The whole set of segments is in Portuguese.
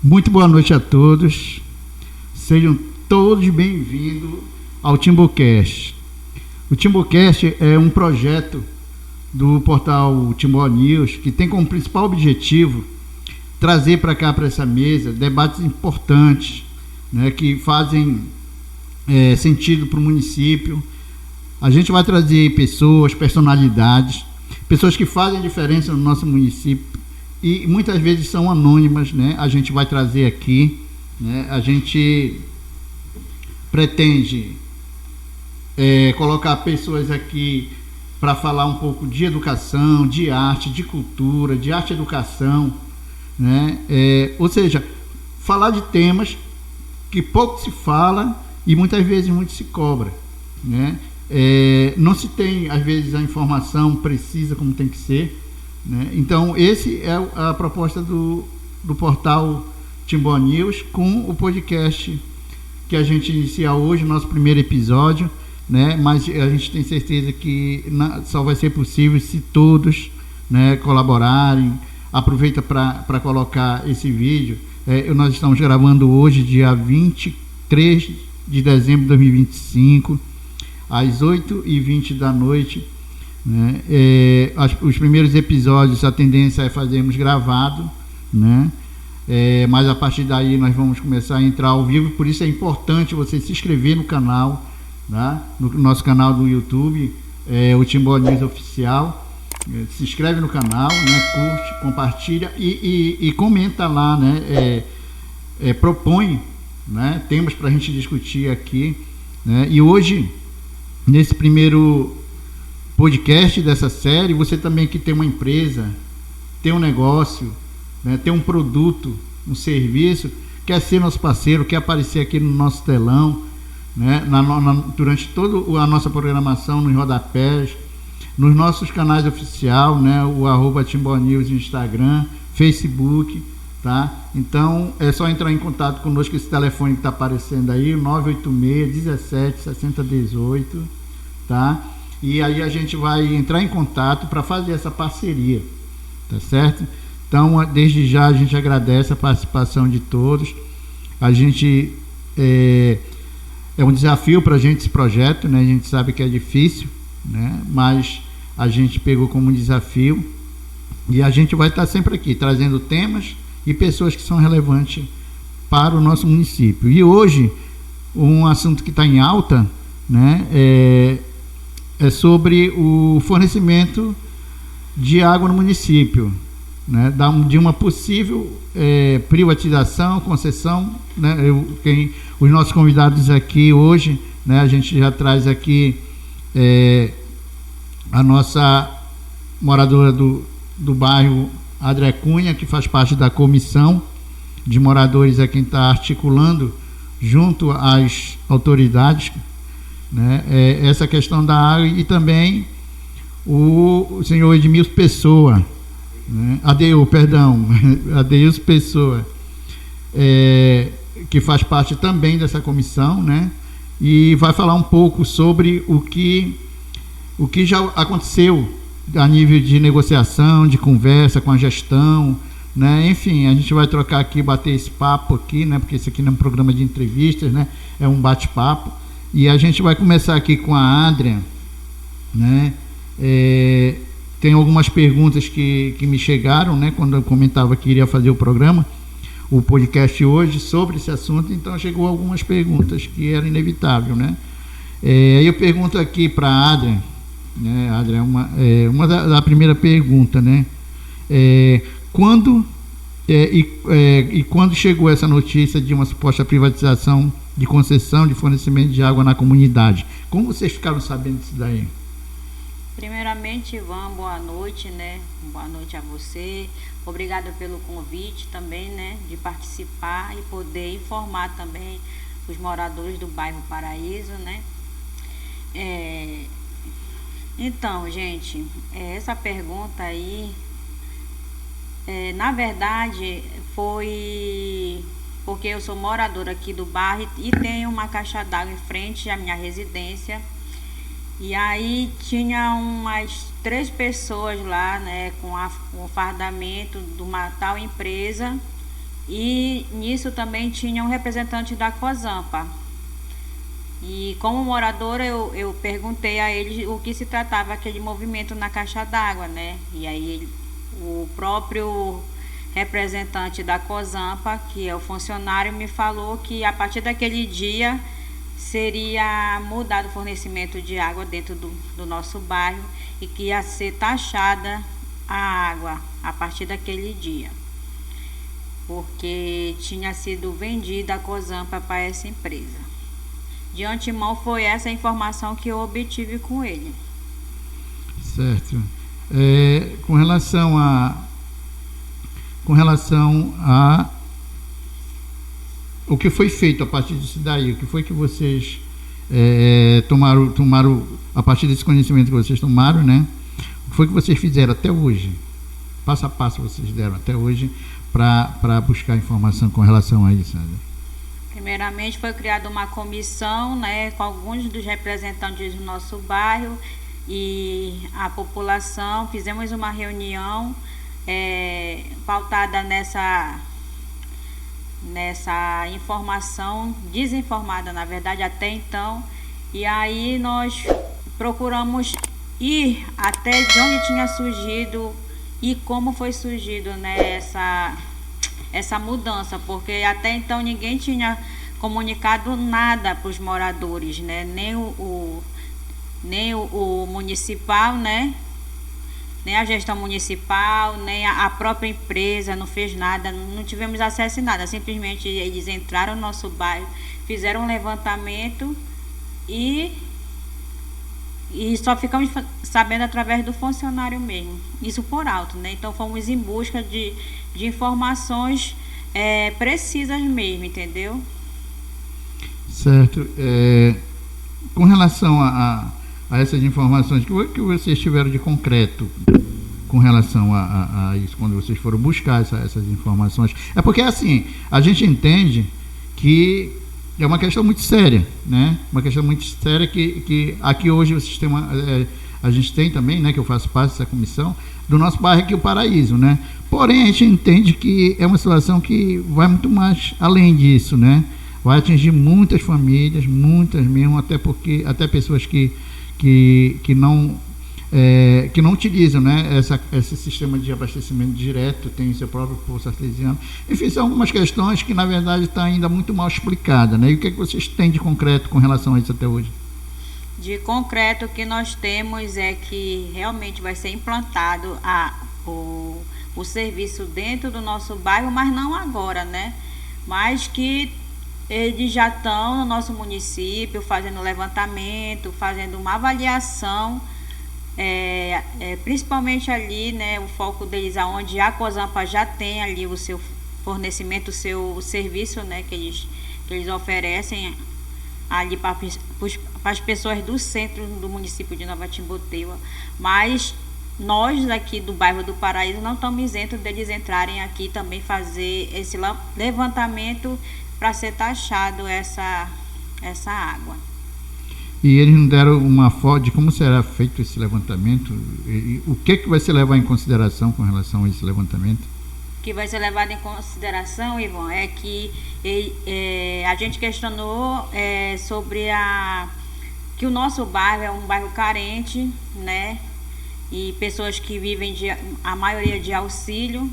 Muito boa noite a todos. Sejam todos bem-vindos ao Timbocast. O Timbocast é um projeto do portal Timbó News que tem como principal objetivo trazer para cá, para essa mesa, debates importantes, né, que fazem sentido para o município. A gente vai trazer pessoas, personalidades, pessoas que fazem diferença no nosso município e muitas vezes são anônimas, né? A gente vai trazer aqui, né? A gente pretende colocar pessoas aqui para falar um pouco de educação, de arte, de cultura, de arte e educação, né? Ou seja, falar de temas que pouco se fala e muitas vezes muito se cobra, né? Não se tem, às vezes, a informação precisa como tem que ser, né? Então, esse é a proposta do portal Timbó News com o podcast que a gente inicia hoje, nosso primeiro episódio, né? Mas a gente tem certeza que só vai ser possível se todos, né, colaborarem. Aproveita para colocar esse vídeo. Nós estamos gravando hoje, dia 23 de dezembro de 2025, às 8h20 da noite, né? Os primeiros episódios, a tendência é fazermos gravado, né? Mas a partir daí nós vamos começar a entrar ao vivo, por isso é importante você se inscrever no canal, né? No nosso canal do YouTube, o Timbó News Oficial. Se inscreve no canal, né? Curte, compartilha e comenta lá, né? Propõe, né, temas para a gente discutir aqui, né? E hoje, nesse primeiro podcast dessa série, você também que tem uma empresa, tem um negócio, né, tem um produto, um serviço, quer ser nosso parceiro, quer aparecer aqui no nosso telão, né, durante toda a nossa programação, nos rodapés, nos nossos canais oficiais, né, o @Timbó News no Instagram, Facebook, tá? Então é só entrar em contato conosco, esse telefone que está aparecendo aí, 986 17 60 18, tá? E aí a gente vai entrar em contato para fazer essa parceria, tá certo? Então, desde já a gente agradece a participação de todos. A gente é um desafio para a gente esse projeto, né? A gente sabe que é difícil, né? Mas a gente pegou como desafio e a gente vai estar sempre aqui trazendo temas e pessoas que são relevantes para o nosso município. E hoje, um assunto que está em alta, né, é sobre o fornecimento de água no município, né, de uma possível privatização, concessão, né? Os nossos convidados aqui hoje, né, a gente já traz aqui a nossa moradora do bairro André Cunha, que faz parte da comissão de moradores, é quem está articulando junto às autoridades, né, essa questão da água, e também o senhor Edmilson Pessoa, né, Adeilson Pessoa, que faz parte também dessa comissão, né, e vai falar um pouco sobre o que já aconteceu a nível de negociação, de conversa com a gestão, né? Enfim, a gente vai trocar aqui, bater esse papo aqui, né? Porque esse aqui não é um programa de entrevistas, né? É um bate-papo. E a gente vai começar aqui com a Adrian, né? Tem algumas perguntas que me chegaram, né? Quando eu comentava que iria fazer o podcast hoje sobre esse assunto, então chegou algumas perguntas que era inevitável, né? Aí eu pergunto aqui para a Adrian, né, Adrian, uma da primeira pergunta, né? Quando chegou essa notícia de uma suposta privatização de concessão de fornecimento de água na comunidade? Como vocês ficaram sabendo disso daí? Primeiramente, Ivan, boa noite, né? Boa noite a você. Obrigada pelo convite também, né? De participar e poder informar também os moradores do bairro Paraíso, né? Então, gente, essa pergunta aí, na verdade, foi porque eu sou moradora aqui do bairro e tenho uma caixa d'água em frente à minha residência. E aí tinha umas 3 pessoas lá, né, com o fardamento de uma tal empresa E nisso também tinha um representante da COSAMPA. E como moradora eu perguntei a eles o que se tratava aquele movimento na caixa d'água, né? E aí o próprio representante da COSAMPA, que é o funcionário, me falou que a partir daquele dia seria mudado o fornecimento de água dentro do nosso bairro e que ia ser taxada a água a partir daquele dia, porque tinha sido vendida a COSAMPA para essa empresa. De antemão foi essa a informação que eu obtive com ele. Certo. Com relação a o que foi feito a partir disso daí, o que foi que vocês tomaram a partir desse conhecimento que vocês tomaram, né? O que foi que vocês fizeram até hoje? Passo a passo vocês deram até hoje para buscar informação com relação a isso, Sandra? Primeiramente foi criada uma comissão, né, com alguns dos representantes do nosso bairro e a população. Fizemos uma reunião pautada nessa informação desinformada, na verdade, até então. E aí nós procuramos ir até de onde tinha surgido e como foi surgido, né, essa mudança, porque até então ninguém tinha comunicado nada para os moradores, né? Nem o municipal, né? Nem a gestão municipal, nem a própria empresa não fez nada, não tivemos acesso a nada. Simplesmente eles entraram no nosso bairro, fizeram um levantamento e só ficamos sabendo através do funcionário mesmo, isso por alto, né? Então fomos em busca de informações precisas mesmo, entendeu? Certo. Com relação a essas informações, o que vocês tiveram de concreto com relação a isso, quando vocês foram buscar essas informações? É porque, assim, a gente entende que é uma questão muito séria, né? Uma questão muito séria que aqui hoje o sistema, a gente tem também, né, que eu faço parte dessa comissão, do nosso bairro aqui, o Paraíso, né? Porém, a gente entende que é uma situação que vai muito mais além disso, né? Vai atingir muitas famílias, muitas mesmo, até pessoas que não utilizam, né, esse sistema de abastecimento direto, tem seu próprio poço artesiano. Enfim, são algumas questões que, na verdade, está ainda muito mal explicada, né? E o que é que vocês têm de concreto com relação a isso até hoje? De concreto, o que nós temos é que realmente vai ser implantado o serviço dentro do nosso bairro, mas não agora, né? Mas que eles já estão no nosso município fazendo levantamento, fazendo uma avaliação, principalmente ali, né, o foco deles aonde a COSAMPA já tem ali o seu fornecimento, o seu serviço, né, que eles oferecem ali para as pessoas do centro do município de Nova Timboteua. Mas nós aqui do bairro do Paraíso não estamos isentos deles entrarem aqui também fazer esse levantamento para ser taxado essa água. E eles não deram uma foto de como será feito esse levantamento? E o que vai ser levado em consideração com relação a esse levantamento? O que vai ser levado em consideração, Ivan, é que a gente questionou sobre que o nosso bairro é um bairro carente, né? E pessoas que vivem a maioria de auxílio.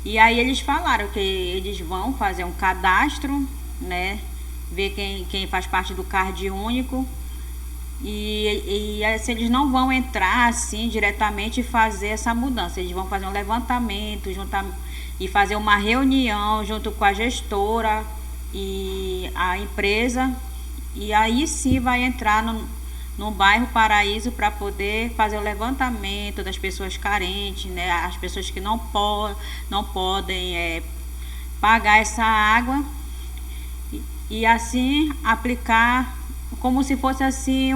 E aí eles falaram que eles vão fazer um cadastro, né? Ver quem faz parte do CARD único. E assim, eles não vão entrar assim diretamente e fazer essa mudança. Eles vão fazer um levantamento e fazer uma reunião junto com a gestora e a empresa. E aí sim vai entrar no bairro Paraíso para poder fazer o levantamento das pessoas carentes, né? As pessoas que não podem pagar essa água e assim aplicar como se fosse assim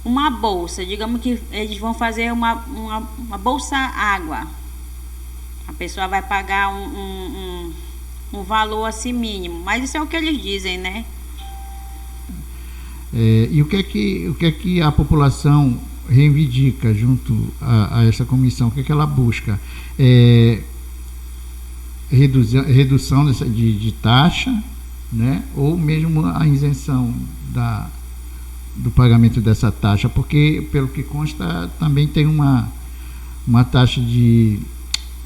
uma bolsa. Digamos que eles vão fazer uma bolsa água. A pessoa vai pagar um valor assim mínimo, mas isso é o que eles dizem, né? E o que é que a população reivindica junto a essa comissão? O que é que ela busca? redução de taxa, né? Ou mesmo a isenção do pagamento dessa taxa, porque, pelo que consta, também tem uma taxa de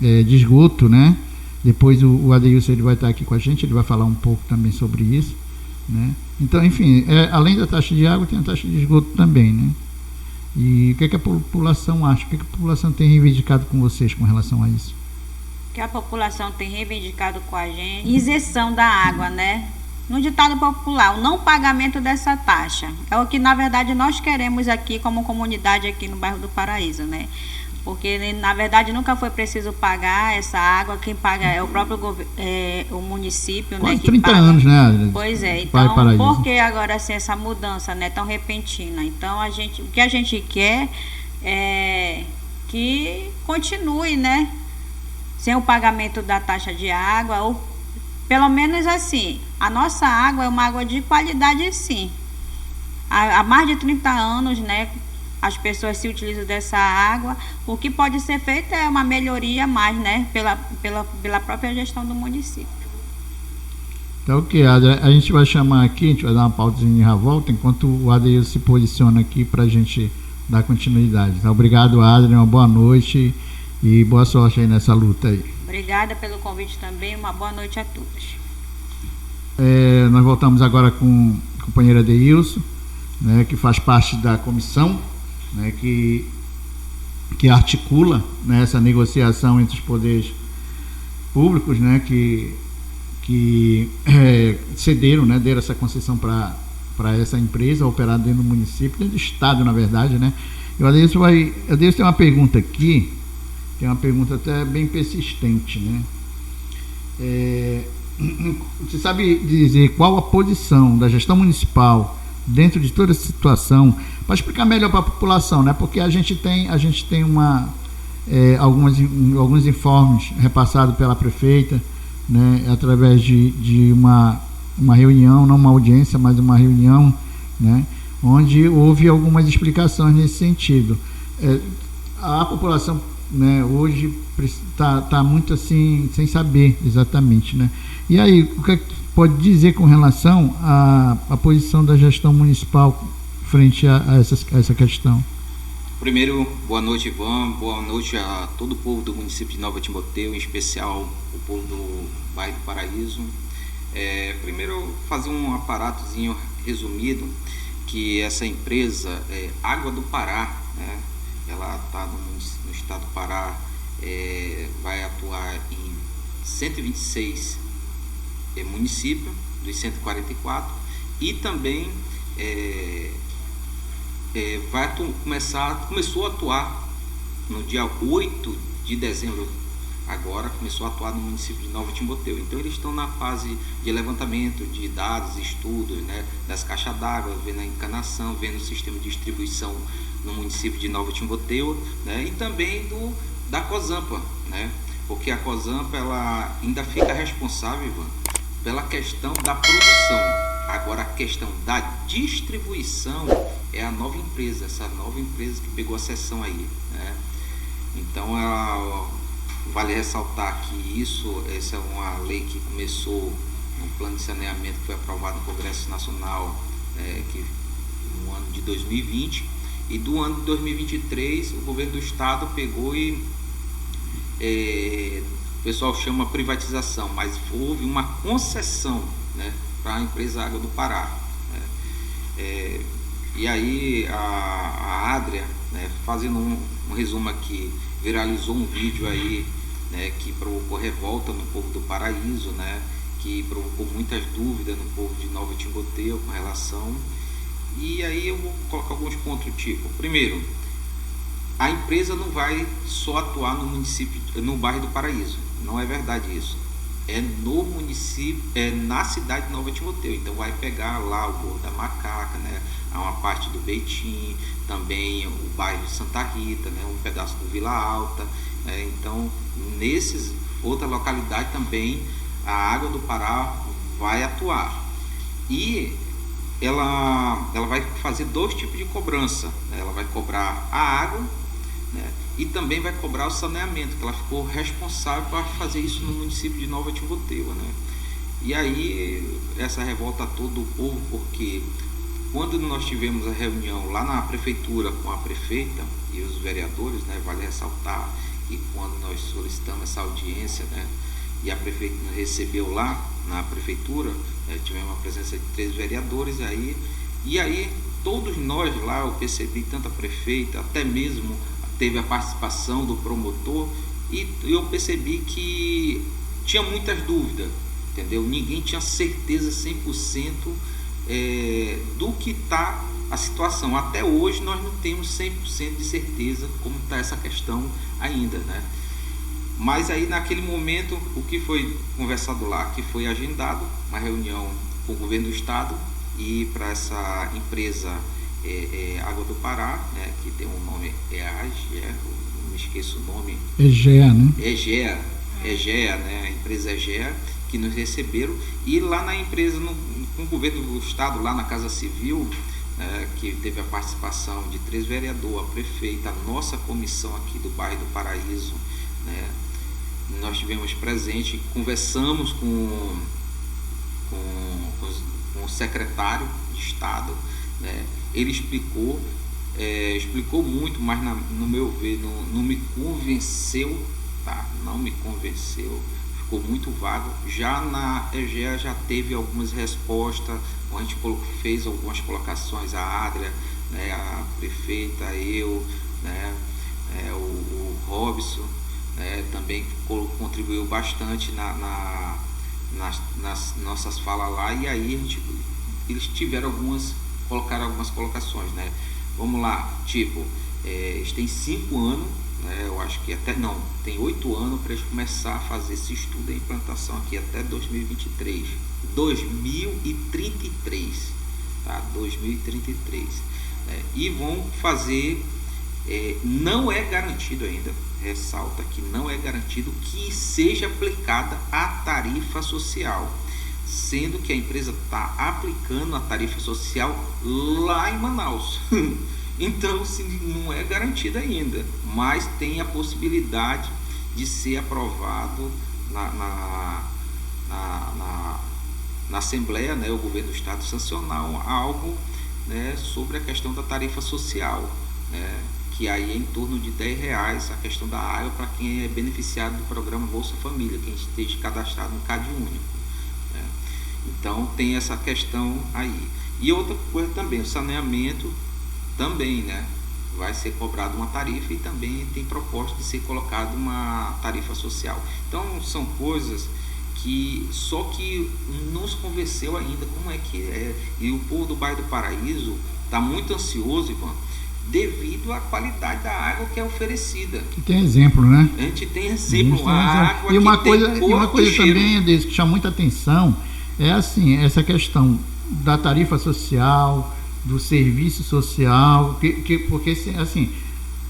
esgoto, né? Depois o Adeilson ele vai estar aqui com a gente, ele vai falar um pouco também sobre isso, né? Então, enfim, além da taxa de água, tem a taxa de esgoto também, né? E o que a população acha? O que a população tem reivindicado com vocês com relação a isso? O que a população tem reivindicado com a gente? Isenção da água, né? No ditado popular, o não pagamento dessa taxa. É o que, na verdade, nós queremos aqui como comunidade aqui no bairro do Paraíso, né? Porque, na verdade, nunca foi preciso pagar essa água. Quem paga é o próprio o município, quase né? Que 30 paga. anos, né? Pois é. Então, por que agora assim, essa mudança, né, tão repentina? Então, o que a gente quer é que continue, né? Sem o pagamento da taxa de água, ou pelo menos assim, a nossa água é uma água de qualidade, sim. Há mais de 30 anos, né? As pessoas se utilizam dessa água. O que pode ser feito é uma melhoria mais, né? Pela própria gestão do município. Então, ok, a gente vai chamar aqui, a gente vai dar uma pausazinha e volta, enquanto o Adeilson se posiciona aqui para a gente dar continuidade. Então, obrigado, Adriano, uma boa noite e boa sorte aí nessa luta aí. Obrigada pelo convite também, uma boa noite a todos. Nós voltamos agora com a companheira Adeilson, né, que faz parte da comissão, né, que articula, né, essa negociação entre os poderes públicos, né, que cederam, né, deram essa concessão para essa empresa operada dentro do município, dentro do estado, na verdade, né. E o Adeilson tem uma pergunta aqui, que é uma pergunta até bem persistente, né. Você sabe dizer qual a posição da gestão municipal dentro de toda essa situação, para explicar melhor para a população, né? Porque a gente tem alguns informes repassados pela prefeita, né? Através de uma reunião, não uma audiência, mas uma reunião, né? Onde houve algumas explicações nesse sentido. A população, né, hoje está muito assim, sem saber exatamente, né? E aí, o que pode dizer com relação à posição da gestão municipal frente a essa questão? Primeiro, boa noite, Ivan, boa noite a todo o povo do município de Nova Timóteo, em especial o povo do bairro do Paraíso. Primeiro, fazer um aparatozinho resumido, que essa empresa, Água do Pará, né, ela está no estado do Pará, vai atuar em 126 municípios dos 144 e também começou a atuar no dia 8 de dezembro, agora começou a atuar no município de Nova Timóteo. Então eles estão na fase de levantamento de dados, estudos, né, das caixas d'água, vendo a encanação, vendo o sistema de distribuição no município de Nova Timóteo, né, e também da COSAMPA, né, porque a COSAMPA ela ainda fica responsável, Ivan, pela questão da produção. Agora a questão da distribuição é a nova empresa, essa nova empresa que pegou a cessão aí, né? Então vale ressaltar que essa é uma lei que começou no plano de saneamento que foi aprovado no Congresso Nacional no ano de 2020, e do ano de 2023 o governo do estado pegou e o pessoal chama privatização, mas houve uma concessão, né, para a empresa Água do Pará, né? E aí a Adria, né, fazendo um resumo aqui, viralizou um vídeo aí, né, que provocou revolta no povo do Paraíso, né, que provocou muitas dúvidas no povo de Nova Timóteo com relação. E aí eu vou colocar alguns pontos, tipo, primeiro, a empresa não vai só atuar no município, no bairro do Paraíso, não é verdade isso. É no município, na cidade de Nova Timóteo. Então vai pegar lá o Morro da Macaca, né, uma parte do Beitim, também o bairro Santa Rita, né, um pedaço do Vila Alta, né. Então outra localidade também a Água do Pará vai atuar. E ela vai fazer dois tipos de cobrança, né? Ela vai cobrar a água, né, e também vai cobrar o saneamento, que ela ficou responsável para fazer isso no município de Nova Timboteva, né? E aí essa revolta toda do povo, porque quando nós tivemos a reunião lá na prefeitura com a prefeita e os vereadores, né, vale ressaltar que quando nós solicitamos essa audiência, né, e a prefeita nos recebeu lá na prefeitura, tivemos a presença de 3 vereadores aí, e aí todos nós lá, eu percebi, tanto a prefeita, até mesmo teve a participação do promotor, e eu percebi que tinha muitas dúvidas, entendeu? Ninguém tinha certeza 100% do que está a situação. Até hoje nós não temos 100% de certeza como está essa questão ainda, né? Mas aí naquele momento, o que foi conversado lá, que foi agendado uma reunião com o governo do estado e para essa empresa Água do Pará, né, que tem um nome não me esqueço o nome. EGEA, né? EGEA, né, a empresa EGEA, que nos receberam, e lá na empresa, com o governo do estado, lá na Casa Civil, que teve a participação de 3 vereadores, a prefeita, a nossa comissão aqui do bairro do Paraíso, né, nós tivemos presente, conversamos com o secretário de estado, né, ele explicou muito, mas no meu ver não me convenceu, tá? Não me convenceu, ficou muito vago. Já na EGEA já teve algumas respostas, a gente fez algumas colocações, a Adria, né, a prefeita, eu, né, o Robson, né, também contribuiu bastante nas nossas falas lá, e aí eles colocaram algumas colocações, né? Vamos lá, tipo, eles têm 5 anos, né, eu acho que tem 8 anos para eles começar a fazer esse estudo e implantação aqui até 2033, tá? 2033, né? E vão fazer, não é garantido ainda, ressalta que não é garantido que seja aplicada a tarifa social, sendo que a empresa está aplicando a tarifa social lá em Manaus. Então, assim, não é garantido ainda, mas tem a possibilidade de ser aprovado na Assembleia, né, o governo do estado sancionar algo, né, sobre a questão da tarifa social, né, que aí é em torno de R$10 a questão da água para quem é beneficiado do programa Bolsa Família, quem esteja cadastrado no CAD único, né. Então tem essa questão aí. E outra coisa também, o saneamento também, né, vai ser cobrado uma tarifa, e também tem proposta de ser colocado uma tarifa social. Então são coisas que só que não nos convenceu ainda como é que é. E o povo do bairro do Paraíso está muito ansioso, Ivan, devido à qualidade da água que é oferecida. Que tem exemplo, né? A gente tem exemplo, a água e uma que coisa, tem cor e uma coisa e cheiro. também que chama muita atenção é assim, essa questão da tarifa social, do serviço social, porque assim,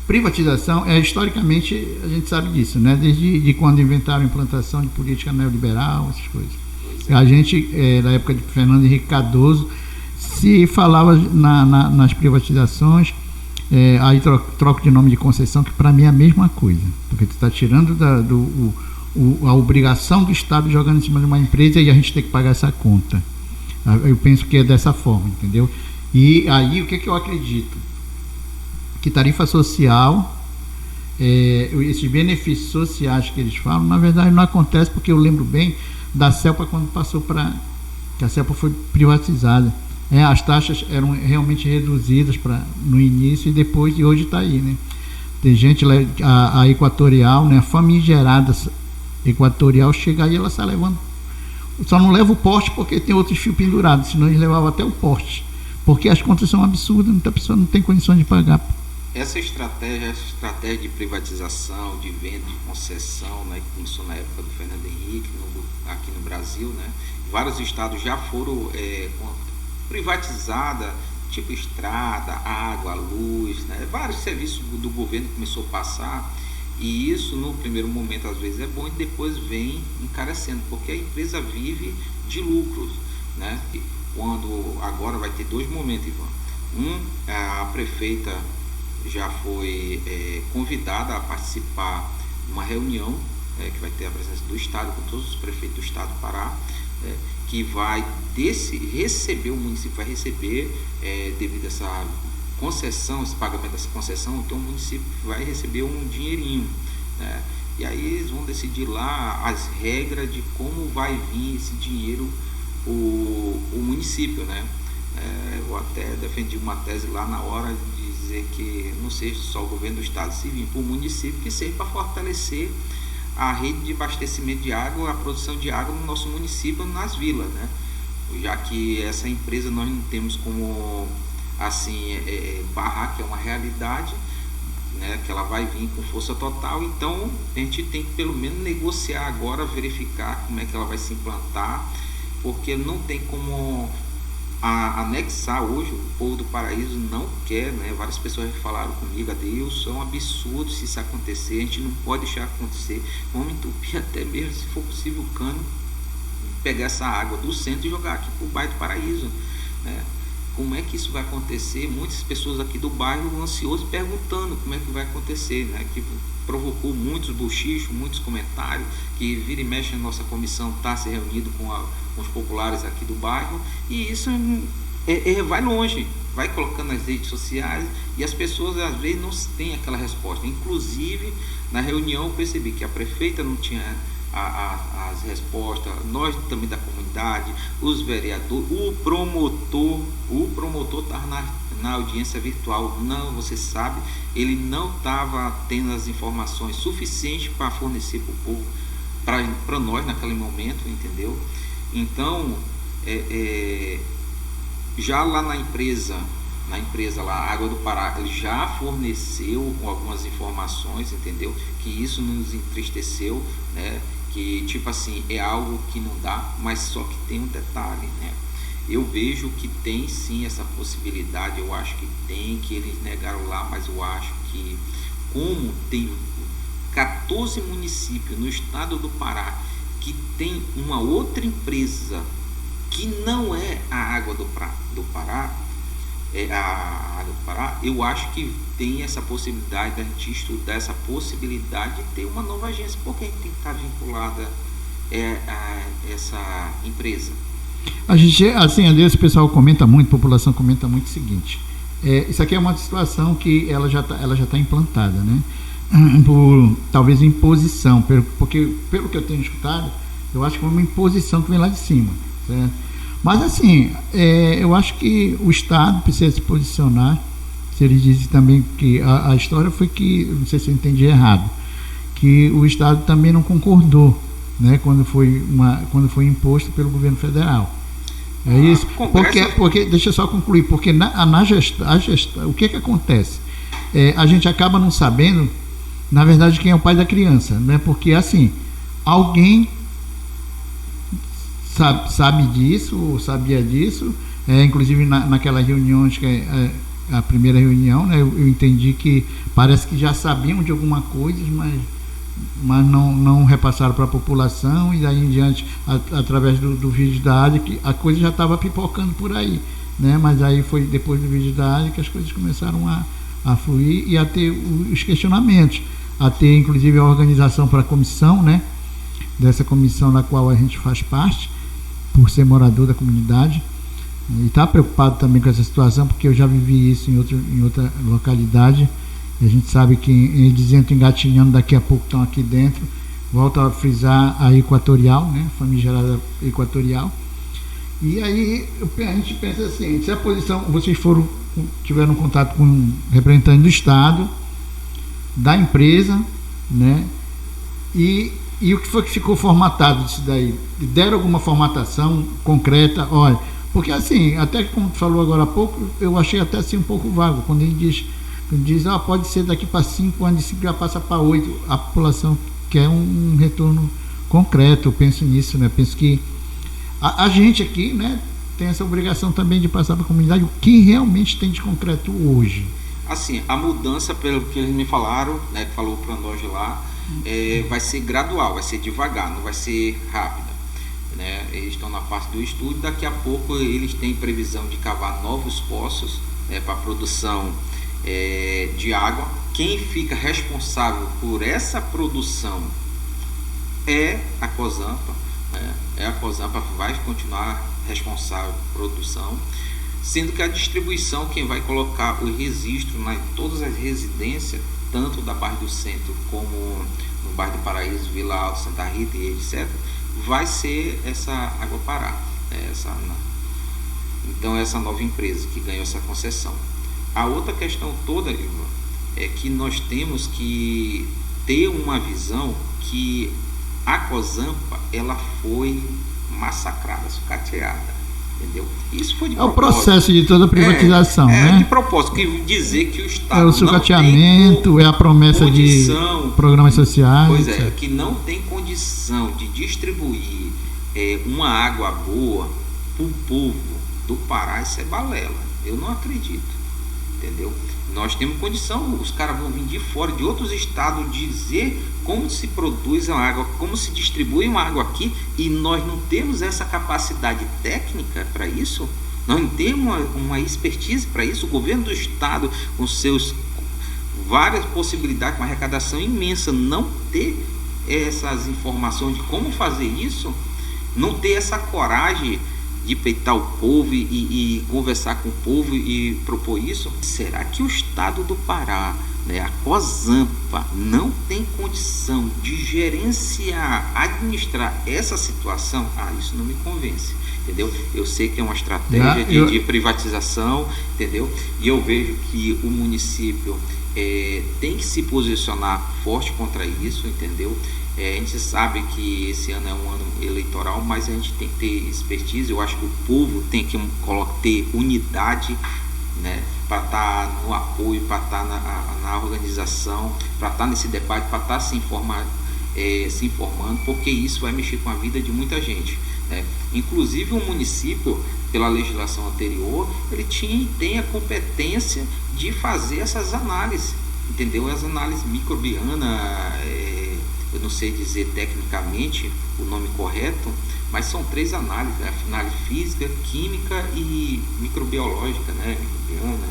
privatização historicamente a gente sabe disso, né? Desde quando inventaram a implantação de política neoliberal, essas coisas. A gente, na época de Fernando Henrique Cardoso, se falava nas privatizações, aí troco de nome de concessão, que para mim é a mesma coisa, porque tu está tirando a obrigação do Estado jogando em cima de uma empresa e a gente tem que pagar essa conta. Eu penso que é dessa forma, entendeu? E aí o que eu acredito? Que tarifa social, esses benefícios sociais que eles falam, na verdade não acontece, porque eu lembro bem da CELPA quando passou que a CELPA foi privatizada. As taxas eram realmente reduzidas no início, e depois, e hoje está aí, né? Tem gente, a Equatorial, né, a famigerada Equatorial, chega aí, ela está levando, só não leva o poste porque tem outros fios pendurados, senão eles levavam até o poste, porque as contas são absurdas, muita pessoa não tem condições de pagar. Essa estratégia de privatização, de venda, de concessão, né, que começou na época do Fernando Henrique, aqui no Brasil, né, vários estados já foram privatizadas, tipo estrada, água, luz, né, vários serviços do governo começou a passar, e isso no primeiro momento às vezes é bom, e depois vem encarecendo, porque a empresa vive de lucros, né, quando agora vai ter 2 momentos, Ivan. A prefeita já foi convidada a participar de uma reunião que vai ter a presença do Estado, com todos os prefeitos do Estado do Pará, que vai receber, o município vai receber, devido a essa concessão, esse pagamento dessa concessão, então o município vai receber um dinheirinho, né? E aí eles vão decidir lá as regras de como vai vir esse dinheiro o município, né? Eu até defendi uma tese lá na hora de dizer que não seja só o governo do estado, se vir para o município, que seja para fortalecer a rede de abastecimento de água, a produção de água no nosso município, nas vilas, né? Já que essa empresa nós não temos como assim barrar, que é uma realidade, né, que ela vai vir com força total, então a gente tem que pelo menos negociar agora, verificar como é que ela vai se implantar, porque não tem como anexar hoje. O povo do Paraíso não quer, né? Várias pessoas falaram comigo, Adeilson, é um absurdo se isso acontecer, a gente não pode deixar acontecer, vamos entupir até mesmo, se for possível, o cano, pegar essa água do centro e jogar aqui para o bairro do Paraíso, né? Como é que isso vai acontecer? Muitas pessoas aqui do bairro ansiosas perguntando como é que vai acontecer, né? Que provocou muitos bochichos, muitos comentários, que vira e mexe a nossa comissão está se reunindo com os populares aqui do bairro, e isso vai longe, vai colocando nas redes sociais, e as pessoas às vezes não têm aquela resposta. Inclusive, na reunião eu percebi que a prefeita não tinha as respostas, nós também da comunidade, os vereadores, o promotor estava na audiência virtual, não, você sabe, ele não estava tendo as informações suficientes para fornecer para o povo, para nós naquele momento, entendeu? Então, já lá na empresa lá, Água do Pará, ele já forneceu algumas informações, entendeu? Que isso nos entristeceu, né? Que tipo assim, é algo que não dá, mas só que tem um detalhe, né? Eu vejo que tem sim essa possibilidade, eu acho que tem, que eles negaram lá, mas eu acho que como tem 14 municípios no estado do Pará que tem uma outra empresa que não é a Água do Pará, eu acho que tem essa possibilidade da gente estudar essa possibilidade de ter uma nova agência, porque a gente tem que estar vinculada a essa empresa. A gente, assim, às vezes o pessoal comenta muito, a população comenta muito o seguinte: isso aqui é uma situação que ela já está implantada, né? Por talvez imposição, porque pelo que eu tenho escutado, eu acho que é uma imposição que vem lá de cima, certo? Mas assim, eu acho que o Estado precisa se posicionar. Se ele diz também que a história foi que, não sei se eu entendi errado, que o Estado também não concordou, né, quando foi imposto pelo governo federal. É isso? Porque deixa eu só concluir, porque na gestão, o que acontece? A gente acaba não sabendo, na verdade, quem é o pai da criança, né? Porque assim, alguém sabe disso, ou sabia disso, inclusive naquela reunião, acho que é a primeira reunião, né, eu entendi que parece que já sabiam de alguma coisa, mas não repassaram para a população, e daí em diante, através do vídeo da ADA, que a coisa já estava pipocando por aí, né? Mas aí foi depois do vídeo da ADA que as coisas começaram a fluir e a ter os questionamentos, a ter inclusive a organização para a comissão, né? Dessa comissão na qual a gente faz parte, por ser morador da comunidade, e está preocupado também com essa situação, porque eu já vivi isso em outra localidade, e a gente sabe que eles entram engatinhando, daqui a pouco estão aqui dentro. Volto a frisar a Equatorial, né, famigerada Equatorial, e aí a gente pensa assim, se a posição, vocês tiveram contato com um representante do Estado, da empresa, né, e o que foi que ficou formatado disso daí? Deram alguma formatação concreta? Olha, porque assim, até como tu falou agora há pouco, eu achei até assim um pouco vago, quando ele diz pode ser daqui para 5 anos, de 5 já passa para 8, a população quer um retorno concreto. Eu penso nisso, né? Penso que a gente aqui, né, tem essa obrigação também de passar para a comunidade o que realmente tem de concreto hoje. Assim, a mudança, pelo que eles me falaram, né, que falou para nós lá, vai ser gradual, vai ser devagar, não vai ser rápida, né? Eles estão na parte do estudo, daqui a pouco eles têm previsão de cavar novos poços, para produção de água. Quem fica responsável por essa produção é a Cosampa, né? A Cosampa vai continuar responsável por produção, sendo que a distribuição, quem vai colocar o registro em todas as residências, tanto da bairro do Centro como no bairro do Paraíso, Vila Alta, Santa Rita e etc., vai ser essa Água Pará, então essa nova empresa que ganhou essa concessão. A outra questão toda, Ivan, é que nós temos que ter uma visão que a Cosampa, ela foi massacrada, sucateada, entendeu? Isso foi de propósito. É o processo de toda a privatização, né? De propósito, que dizer que o Estado é o sucateamento, é a promessa de programas sociais. Pois é, que não tem condição de distribuir uma água boa para o povo do Pará, isso é balela. Eu não acredito, entendeu? Nós temos condição, os caras vão vir de fora, de outros estados, dizer como se produz a água, como se distribui uma água aqui, e nós não temos essa capacidade técnica para isso, nós não temos uma expertise para isso. O governo do estado, com seus várias possibilidades, com uma arrecadação imensa, não ter essas informações de como fazer isso, não ter essa coragem de peitar o povo e conversar com o povo e propor isso. Será que o estado do Pará, né, a Cosampa, não tem condição de gerenciar, administrar essa situação? Isso não me convence, entendeu? Eu sei que é uma estratégia de privatização, entendeu? E eu vejo que o município tem que se posicionar forte contra isso, entendeu? A gente sabe que esse ano é um ano eleitoral, mas a gente tem que ter expertise. Eu acho que o povo tem que ter unidade, né, para estar no apoio, para estar na organização, para estar nesse debate, para estar se informando, porque isso vai mexer com a vida de muita gente, né? Inclusive o município, pela legislação anterior, ele tem a competência de fazer essas análises, entendeu? As análises microbianas, eu não sei dizer tecnicamente o nome correto, mas são 3 análises, né? Análise física, química e microbiológica, né?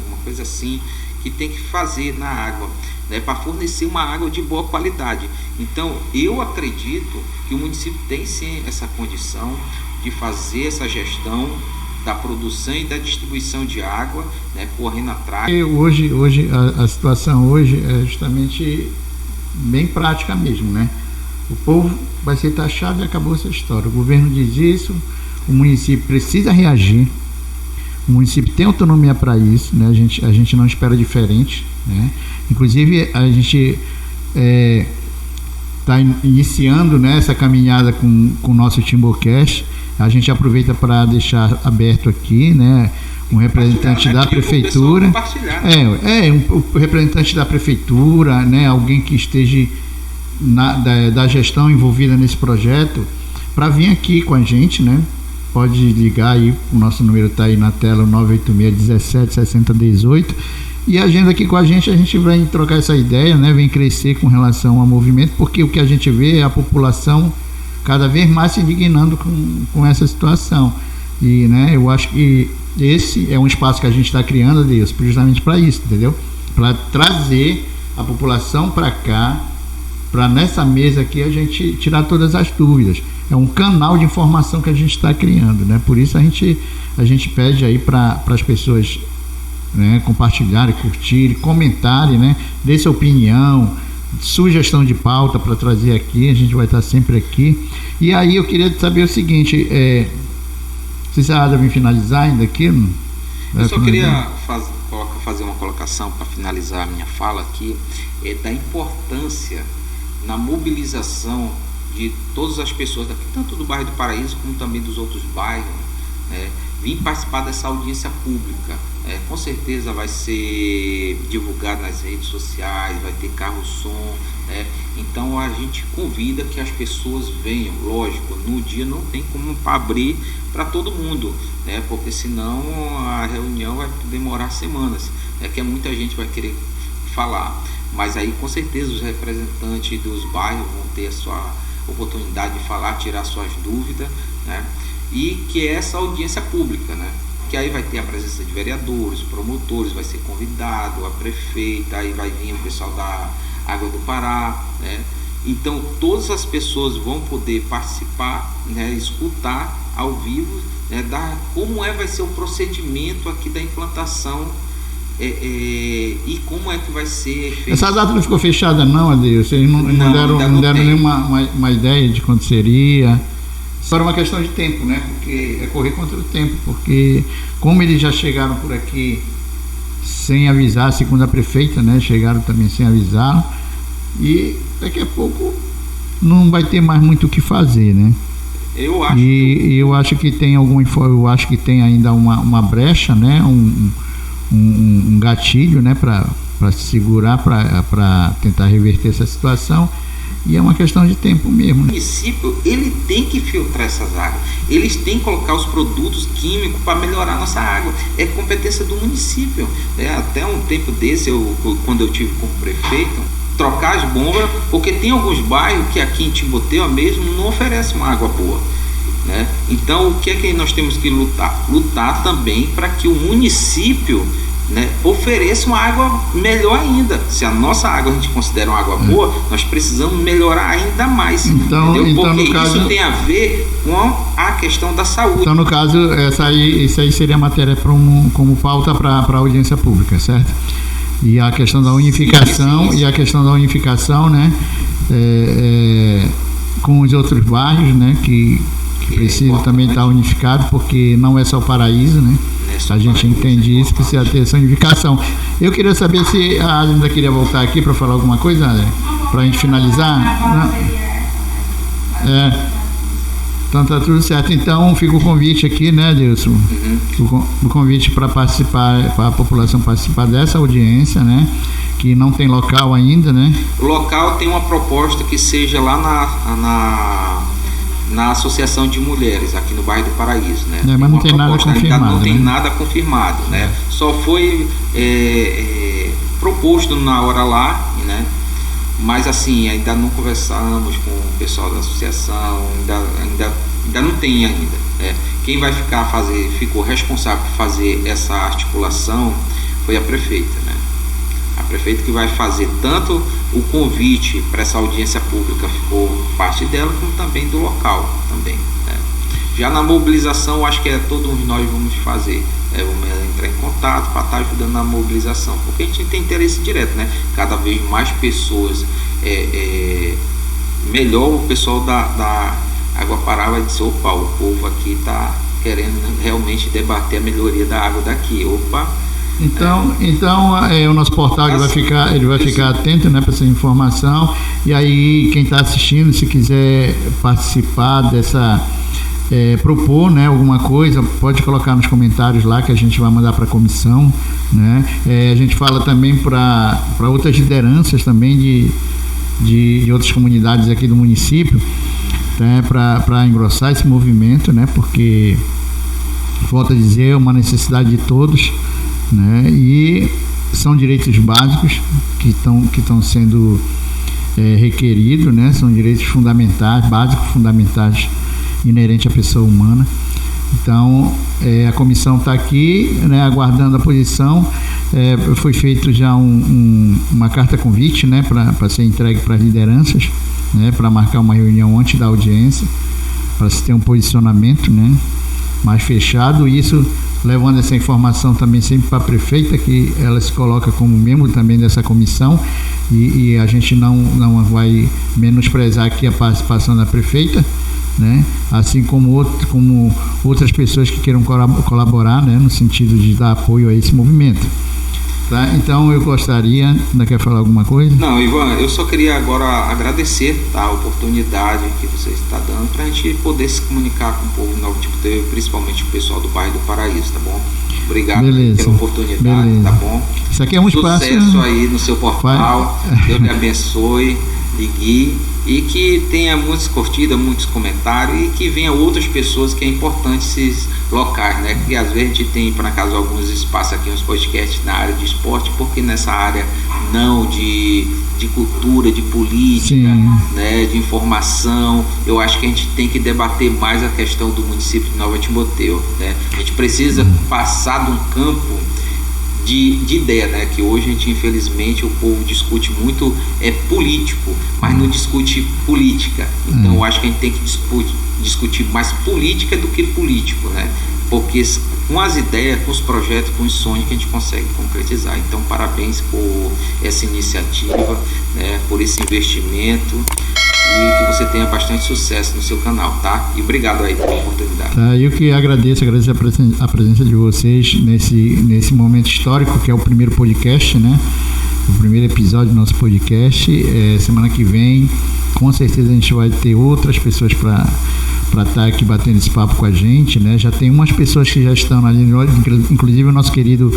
Uma coisa assim, que tem que fazer na água, né? Para fornecer uma água de boa qualidade. Então, eu acredito que o município tem sim essa condição de fazer essa gestão da produção e da distribuição de água, né? Correndo atrás. Hoje a situação hoje é justamente bem prática mesmo, né? O povo vai ser taxado e acabou essa história. O governo diz isso, o município precisa reagir, o município tem autonomia para isso, né? A gente não espera diferente, né? Inclusive a gente está iniciando, né, essa caminhada com o nosso Timbocast. A gente aproveita para deixar aberto aqui, né, um representante da prefeitura, o representante da prefeitura, né, alguém que esteja da gestão envolvida nesse projeto, para vir aqui com a gente, né? Pode ligar aí, o nosso número está aí na tela, 986-17-6018, e agenda aqui com a gente vem trocar essa ideia, né? Vem crescer com relação ao movimento, porque o que a gente vê é a população cada vez mais se indignando com essa situação. E, né, eu acho que esse é um espaço que a gente está criando, Deus, justamente para isso, entendeu? Para trazer a população para cá, para nessa mesa aqui a gente tirar todas as dúvidas. É um canal de informação que a gente está criando, né? Por isso a gente pede aí para as pessoas, né, compartilharem, curtirem, comentarem, né? Dê sua opinião, sugestão de pauta para trazer aqui, a gente vai estar sempre aqui. E aí eu queria saber o seguinte, se a Ada vem finalizar ainda aqui? Eu só queria fazer uma colocação para finalizar a minha fala aqui, da importância na mobilização de todas as pessoas daqui, tanto do bairro do Paraíso como também dos outros bairros, né? Vim participar dessa audiência pública. Com certeza vai ser divulgado nas redes sociais, vai ter carro-som, né? Então a gente convida que as pessoas venham. Lógico, no dia não tem como abrir para todo mundo, né? Porque senão a reunião vai demorar semanas, né? Que muita gente vai querer falar, mas aí com certeza os representantes dos bairros vão ter a sua oportunidade de falar, tirar suas dúvidas, né? E que é essa audiência pública, né? que aí vai ter a presença de vereadores, promotores, vai ser convidado, a prefeita, aí vai vir o pessoal da Água do Pará, né? Então todas as pessoas vão poder participar, né, escutar ao vivo, né, como vai ser o procedimento aqui da implantação e como é que vai ser feito. Essa data não ficou fechada não, Adeilson? Vocês não deram nenhuma uma ideia de quando seria? Só era uma questão de tempo, né? Porque é correr contra o tempo, porque como eles já chegaram por aqui sem avisar, segundo a prefeita, né? Chegaram também sem avisar, e daqui a pouco não vai ter mais muito o que fazer, né? Eu acho que tem ainda uma brecha, né? Um gatilho, né? Para segurar, para tentar reverter essa situação. E é uma questão de tempo mesmo. O município, ele tem que filtrar essas águas. Eles têm que colocar os produtos químicos para melhorar a nossa água. É competência do município. Até um tempo desse, quando eu tive como prefeito, trocar as bombas, porque tem alguns bairros que aqui em Timboteua mesmo não oferecem uma água boa, né? Então, o que é que nós temos que lutar? Lutar também para que o município, né, ofereça uma água melhor ainda. Se a nossa água a gente considera uma água boa, nós precisamos melhorar ainda mais. Então porque no caso, isso tem a ver com a questão da saúde. Então, no caso, isso aí seria matéria como pauta para a audiência pública, certo? E a questão da unificação, sim. E a questão da unificação, né, com os outros bairros, né, que precisa também estar unificado, porque não é só o Paraíso, né? A gente entende isso, precisa ter essa unificação. Eu queria saber se a Adria queria voltar aqui para falar alguma coisa, Adria, para a gente finalizar. Então tá tudo certo. Então fica o convite aqui, né, Adeilson? O convite para participar, para a população participar dessa audiência, né? Que não tem local ainda, né? O local tem uma proposta que seja lá na Associação de Mulheres, aqui no bairro do Paraíso, né? Mas não tem nada confirmado. Ainda não tem nada confirmado, né? Só foi proposto na hora lá, né? Mas assim, ainda não conversamos com o pessoal da associação, ainda não tem ainda. Quem vai ficou responsável por fazer essa articulação foi a prefeita, né? A prefeita que vai fazer tanto o convite para essa audiência pública, ficou parte dela, como também do local também, né? Já na mobilização, acho que todos nós vamos fazer, vamos entrar em contato para estar ajudando na mobilização, porque a gente tem interesse direto, né? Cada vez mais pessoas, melhor o pessoal da Água Pará vai dizer, opa, o povo aqui está querendo realmente debater a melhoria da água daqui, opa. Então o nosso portal ele vai ficar atento, né, para essa informação. E aí quem está assistindo, se quiser participar dessa, propor, né, alguma coisa, pode colocar nos comentários lá que a gente vai mandar para a comissão, né? A gente fala também para outras lideranças também de outras comunidades aqui do município, né, para engrossar esse movimento, né? Porque, volto a dizer, é uma necessidade de todos, né? E são direitos básicos que estão sendo requeridos, né? São direitos fundamentais, básicos, fundamentais, inerentes à pessoa humana. Então, a comissão está aqui, né, aguardando a posição. Foi feito já uma carta convite, né, para ser entregue para as lideranças, né, para marcar uma reunião antes da audiência, para se ter um posicionamento, né, mais fechado. Isso levando essa informação também sempre para a prefeita, que ela se coloca como membro também dessa comissão, e a gente não vai menosprezar aqui a participação da prefeita, né? Assim como outras pessoas que queiram colaborar, né, no sentido de dar apoio a esse movimento. Tá? Então eu gostaria, ainda quer falar alguma coisa? Não, Ivan, eu só queria agora agradecer, tá, a oportunidade que você está dando para a gente poder se comunicar com o povo de Nova Timboteua, principalmente o pessoal do bairro do Paraíso, tá bom? Obrigado pela oportunidade, tá bom? Isso aqui é um espaço. Sucesso aí no seu portal, Deus lhe abençoe. de Gui, e que tenha muitas curtidas, muitos comentários, e que venha outras pessoas, que é importante esses locais, né? Que às vezes a gente tem, por acaso, alguns espaços aqui, uns podcasts na área de esporte, porque nessa área não de cultura, de política, né, de informação, eu acho que a gente tem que debater mais a questão do município de Nova Timóteo, né? A gente precisa passar de um campo de ideia, né? Que hoje a gente, infelizmente, o povo discute muito político, mas não discute política. Então eu acho que a gente tem que discutir mais política do que político, né? Porque com as ideias, com os projetos, com os sonhos que a gente consegue concretizar. Então parabéns por essa iniciativa, né? Por esse investimento, e que você tenha bastante sucesso no seu canal, tá? E obrigado aí pela oportunidade. Tá, eu que agradeço a presença de vocês nesse momento histórico, que é o primeiro podcast, né? O primeiro episódio do nosso podcast. Semana que vem, com certeza, a gente vai ter outras pessoas para estar aqui batendo esse papo com a gente, né? Já tem umas pessoas que já estão ali, inclusive o nosso querido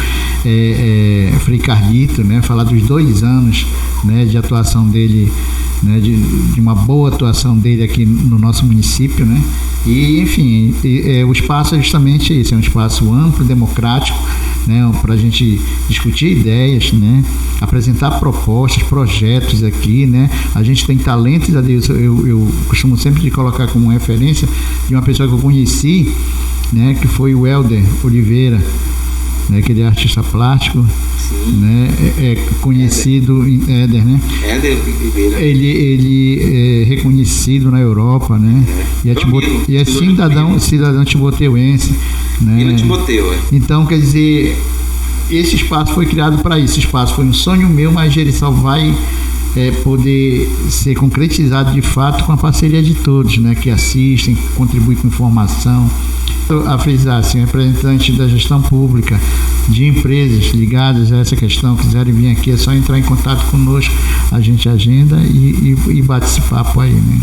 Frei Carlito, né? Falar dos 2 anos, né, de atuação dele, né, de uma boa atuação dele aqui no nosso município, né? E, enfim, o espaço é justamente isso, é um espaço amplo, democrático, né, para a gente discutir ideias, né, apresentar propostas, projetos aqui, né? A gente tem talentos, eu costumo sempre de colocar como referência de uma pessoa que eu conheci, né, que foi o Helder Oliveira, né, que ele é artista plástico. Sim. Né, é conhecido Éder, né? Éder Oliveira. Ele é reconhecido na Europa, né? E é cidadão timoteuense, né? E no Timoteu, Então, quer dizer, esse espaço foi criado para isso. Esse espaço foi um sonho meu, mas ele só vai poder ser concretizado de fato com a parceria de todos, né? Que assistem, que contribuem com informação. A frisar, assim, representante da gestão pública, de empresas ligadas a essa questão, quiserem vir aqui, é só entrar em contato conosco, a gente agenda e bate esse papo aí, né?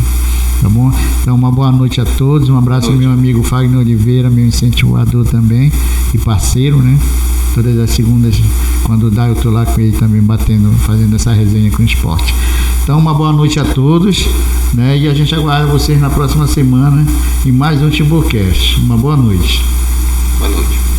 Tá bom? Então, uma boa noite a todos, um abraço ao meu amigo Fagner Oliveira, meu incentivador também e parceiro, né? Todas as segundas, quando dá, eu estou lá com ele também fazendo essa resenha com o esporte. Então, uma boa noite a todos, né? E a gente aguarda vocês na próxima semana em mais um Timbucast. Uma boa noite. Boa noite.